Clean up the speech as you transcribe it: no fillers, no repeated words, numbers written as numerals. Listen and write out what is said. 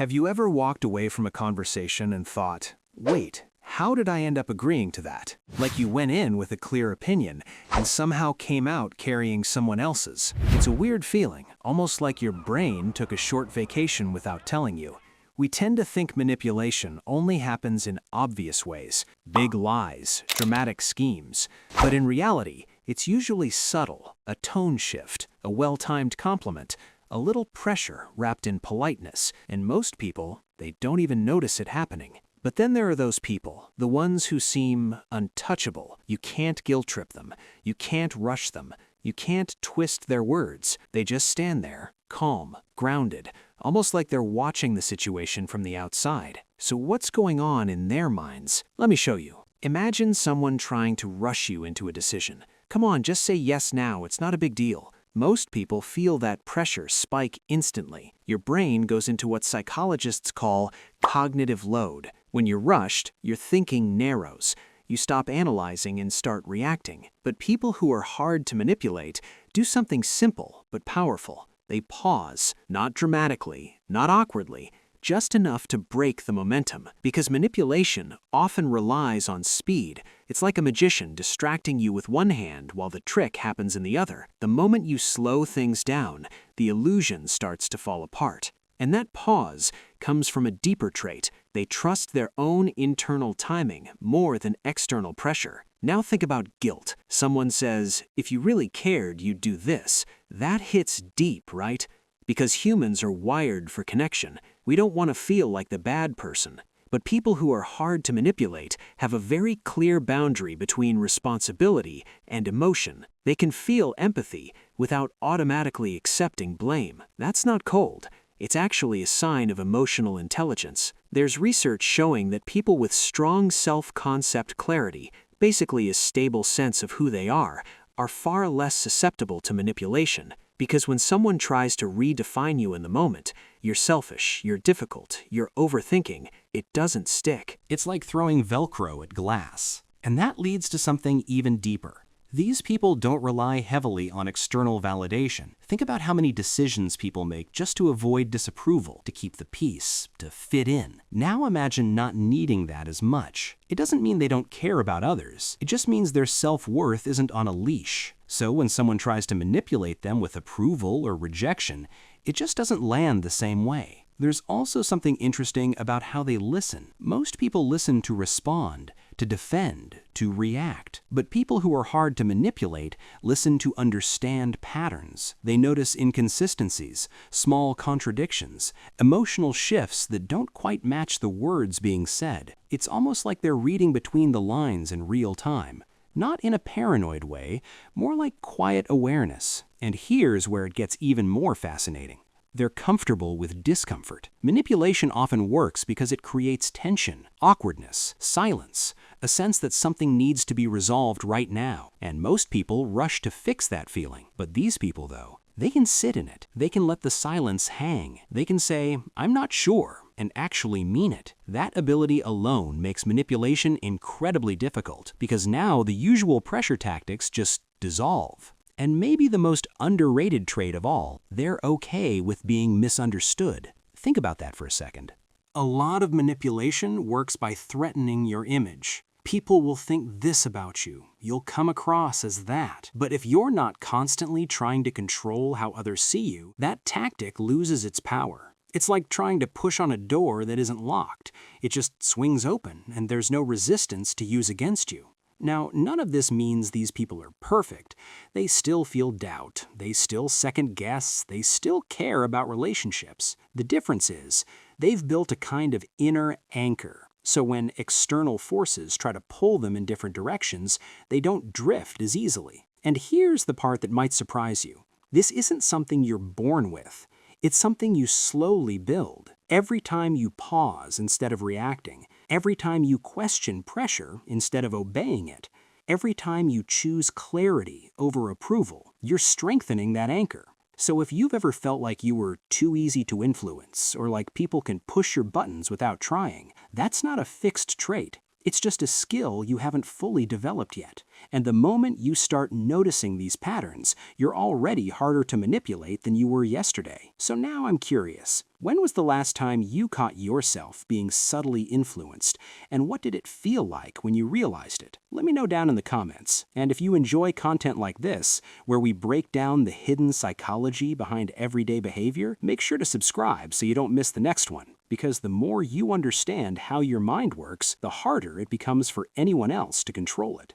Have you ever walked away from a conversation and thought, wait, how did I end up agreeing to that? Like you went in with a clear opinion and somehow came out carrying someone else's. It's a weird feeling, almost like your brain took a short vacation without telling you. We tend to think manipulation only happens in obvious ways, big lies, dramatic schemes. But in reality, it's usually subtle, a tone shift, a well-timed compliment, a little pressure wrapped in politeness, and most people, they don't even notice it happening. But then there are those people, the ones who seem untouchable. You can't guilt trip them. You can't rush them. You can't twist their words. They just stand there, calm, grounded, almost like they're watching the situation from the outside. So what's going on in their minds? Let me show you. Imagine someone trying to rush you into a decision. Come on, just say yes now, it's not a big deal. Most people feel that pressure spike instantly. Your brain goes into what psychologists call cognitive load. When you're rushed, your thinking narrows. You stop analyzing and start reacting. But people who are hard to manipulate do something simple but powerful. They pause, not dramatically, not awkwardly, just enough to break the momentum. Because manipulation often relies on speed. It's like a magician distracting you with one hand while the trick happens in the other. The moment you slow things down, the illusion starts to fall apart. And that pause comes from a deeper trait. They trust their own internal timing more than external pressure. Now think about guilt. Someone says, if you really cared, you'd do this. That hits deep, right? Because humans are wired for connection. We don't want to feel like the bad person. But people who are hard to manipulate have a very clear boundary between responsibility and emotion. They can feel empathy without automatically accepting blame. That's not cold. It's actually a sign of emotional intelligence. There's research showing that people with strong self-concept clarity, basically a stable sense of who they are far less susceptible to manipulation. Because when someone tries to redefine you in the moment, you're selfish, you're difficult, you're overthinking, it doesn't stick. It's like throwing Velcro at glass. And that leads to something even deeper. These people don't rely heavily on external validation. Think about how many decisions people make just to avoid disapproval, to keep the peace, to fit in. Now imagine not needing that as much. It doesn't mean they don't care about others. It just means their self-worth isn't on a leash. So when someone tries to manipulate them with approval or rejection, it just doesn't land the same way. There's also something interesting about how they listen. Most people listen to respond, to defend, to react. But people who are hard to manipulate listen to understand patterns. They notice inconsistencies, small contradictions, emotional shifts that don't quite match the words being said. It's almost like they're reading between the lines in real time. Not in a paranoid way, more like quiet awareness. And here's where it gets even more fascinating. They're comfortable with discomfort. Manipulation often works because it creates tension, awkwardness, silence, a sense that something needs to be resolved right now. And most people rush to fix that feeling. But these people, though, they can sit in it. They can let the silence hang. They can say, I'm not sure, and actually mean it. That ability alone makes manipulation incredibly difficult because now the usual pressure tactics just dissolve. And maybe the most underrated trait of all, they're okay with being misunderstood. Think about that for a second. A lot of manipulation works by threatening your image. People will think this about you. You'll come across as that. But if you're not constantly trying to control how others see you, that tactic loses its power. It's like trying to push on a door that isn't locked. It just swings open, and there's no resistance to use against you. Now, none of this means these people are perfect. They still feel doubt. They still second guess. They still care about relationships. The difference is, they've built a kind of inner anchor. So when external forces try to pull them in different directions, they don't drift as easily. And here's the part that might surprise you. This isn't something you're born with. It's something you slowly build. Every time you pause instead of reacting, every time you question pressure instead of obeying it, every time you choose clarity over approval, you're strengthening that anchor. So if you've ever felt like you were too easy to influence, or like people can push your buttons without trying, that's not a fixed trait. It's just a skill you haven't fully developed yet. And the moment you start noticing these patterns, you're already harder to manipulate than you were yesterday. So now I'm curious, when was the last time you caught yourself being subtly influenced, and what did it feel like when you realized it? Let me know down in the comments. And if you enjoy content like this, where we break down the hidden psychology behind everyday behavior, make sure to subscribe so you don't miss the next one. Because the more you understand how your mind works, the harder it becomes for anyone else to control it.